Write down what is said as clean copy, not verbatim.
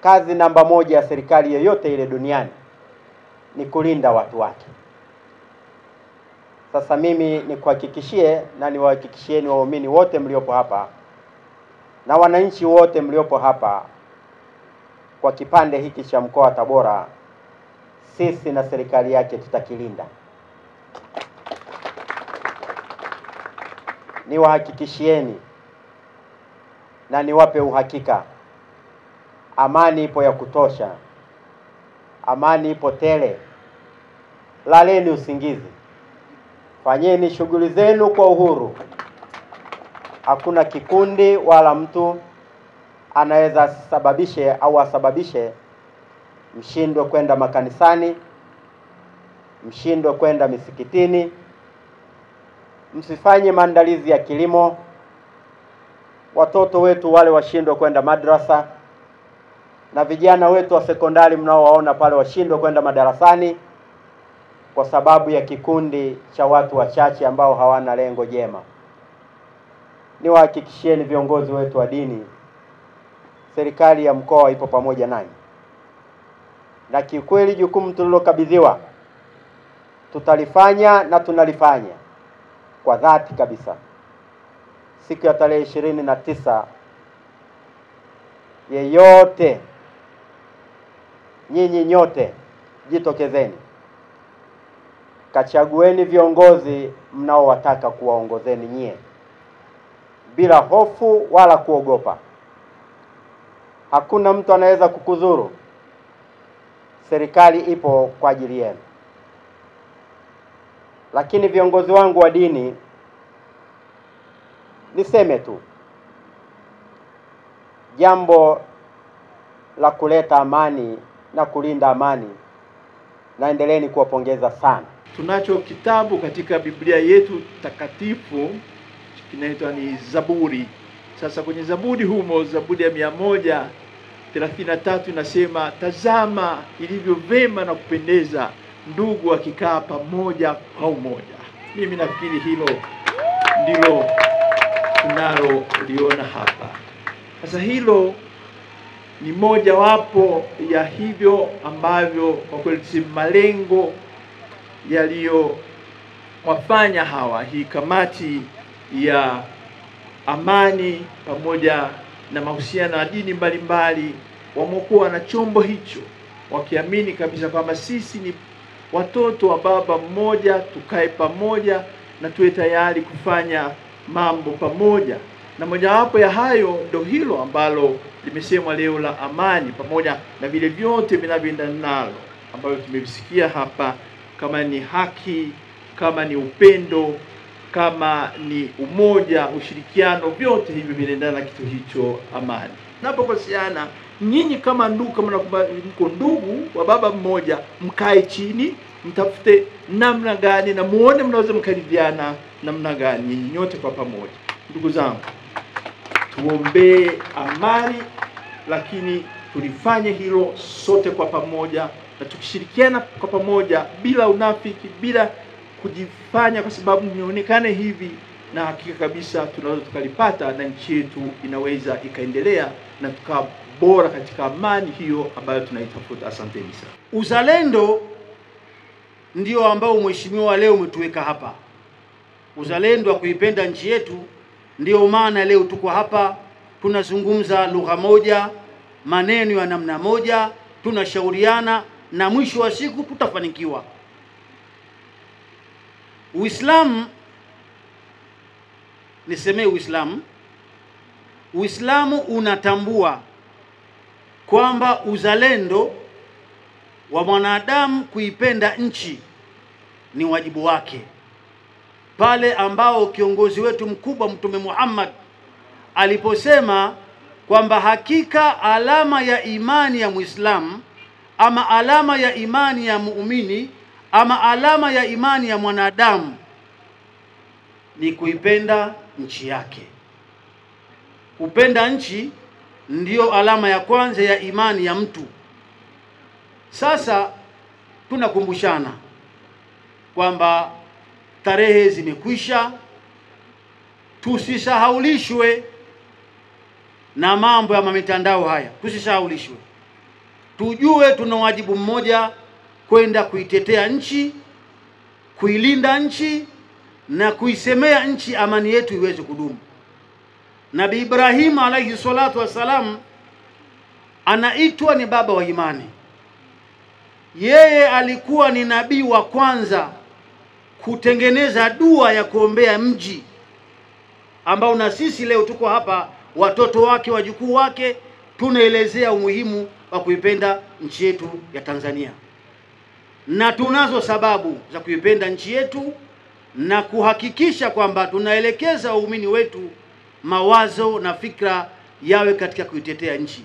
kazi namba moja ya serikali yoyote ile duniani ni kulinda watu wake. Sasa mimi nikuhakikishie na niwahakikishieni waumini wote mliopo hapa na wananchi wote mliopo hapa, kwa kipande hiki cha mkoa wa Tabora, sisi na serikali yake tutakilinda. Niwahakikishieni na niwape uhakika, amani ipo ya kutosha, amani ipo tele. Laleni usingizi, fanyeni shughuli zenu kwa uhuru. Hakuna kikundi wala mtu anaweza asababishe mshindwe kwenda makanisani, mshindwe kwenda misikitini, msifanye maandalizi ya kilimo, watoto wetu wale washindwe kwenda madrasa, na vijana wetu wa sekondari mnaowaona pale washindwe kwenda madarasani kwa sababu ya kikundi cha watu wachache ambao hawana lengo jema. Niwahakikishieni viongozi wetu wa dini, serikali ya mkoa ipo pamoja nanyi, na kiukweli jukumu tulilokabidhiwa tutalifanya na tunalifanya kwa dhati kabisa. Siku ya tarehe 29, yeyote, nyinyi nyote jitokezeni, kachagueni viongozi mnaowataka kuwaongozeni nyie, bila hofu wala kuogopa. Hakuna mtu anaweza kukudhuru. Serikali ipo kwa ajili yenu. Lakini viongozi wangu wa dini, niseme tu, jambo la kuleta amani na kulinda amani, naendeleeni kuwapongeza sana. Tunacho kitabu katika Biblia yetu takatifu kinaitwa ni Zaburi. Sasa kwenye Zaburi humo, Zaburi ya 133 inasema, tazama ilivyo vema na kupendeza ndugu wakikaa pamoja kwa umoja. Mimi nafikiri hilo ndilo tunaloliona hapa. Sasa hilo ni moja wapo ya hivyo ambavyo kwa kweli si malengo yaliyowafanya hii kamati ya amani pamoja na mahusiano ya dini mbalimbali wamokuwa na chombo hicho, wakiamini kabisa kwamba sisi ni watoto wa baba mmoja, tukae pamoja na tuwe tayari kufanya mambo pamoja. Na mojawapo ya hayo ndio hilo ambalo limesemwa leo la amani, pamoja na vile vyote vinavyoendana nalo ambavyo tumevisikia hapa, kama ni haki, kama ni upendo, kama ni umoja, ushirikiano, vyote hivyo vinaendana na kitu hicho amani. Napokoseana, nyinyi kama ndugu, kama mko ndugu wa baba mmoja, mkae chini, mtafute namna gani na muone mnaweza mkaridhiana namna gani nyinyi nyote kwa pamoja. Ndugu zangu, tuombee amani, lakini tulifanye hilo sote kwa pamoja, na tukishirikiana kwa pamoja bila unafiki, bila kujifanya kwa sababu nionekane hivi, na hakika kabisa tunaweza tukalipata, na nchi yetu inaweza ikaendelea na tukawa bora katika amani hiyo ambayo tunaitafuta. Asanteni sana. Uzalendo ndio ambao mheshimiwa leo umetuweka hapa. Uzalendo wa kuipenda nchi yetu ndio maana leo tuko hapa, tunazungumza lugha moja, maneno ya namna moja, tunashauriana, na mwisho wa siku tutafanikiwa. Uislamu, nisemee Uislamu unatambua kwamba uzalendo wa mwanadamu kuipenda nchi ni wajibu wake, pale ambao kiongozi wetu mkubwa Mtume Muhammad aliposema kwamba hakika alama ya imani ya Muislamu, ama alama ya imani ya muumini, ama alama ya imani ya mwanadamu ni kuipenda nchi yake. Kupenda nchi ndiyo alama ya kwanza ya imani ya mtu. Sasa tunakumbushana kwamba tarehe zimekwisha, tusisahaulishwe na mambo ya mitandao haya, tusisahaulishwe. tujue tuna wajibu mmoja, kwenda kuitetea nchi, kuilinda nchi na kuisemea nchi amani yetu iweze kudumu. Nabii Ibrahim alayhi salatu wassalam anaitwa ni baba wa imani. Yeye alikuwa ni nabii wa kwanza kutengeneza dua ya kuombea mji ambao na sisi leo tuko hapa, watoto wake, wajukuu wake, tunaelezea umuhimu wa kuipenda nchi yetu ya Tanzania. Na tunazo sababu za kuipenda nchi yetu na kuhakikisha kwamba tunaelekeza waumini wetu mawazo na fikra yawe katika kuitetea nchi.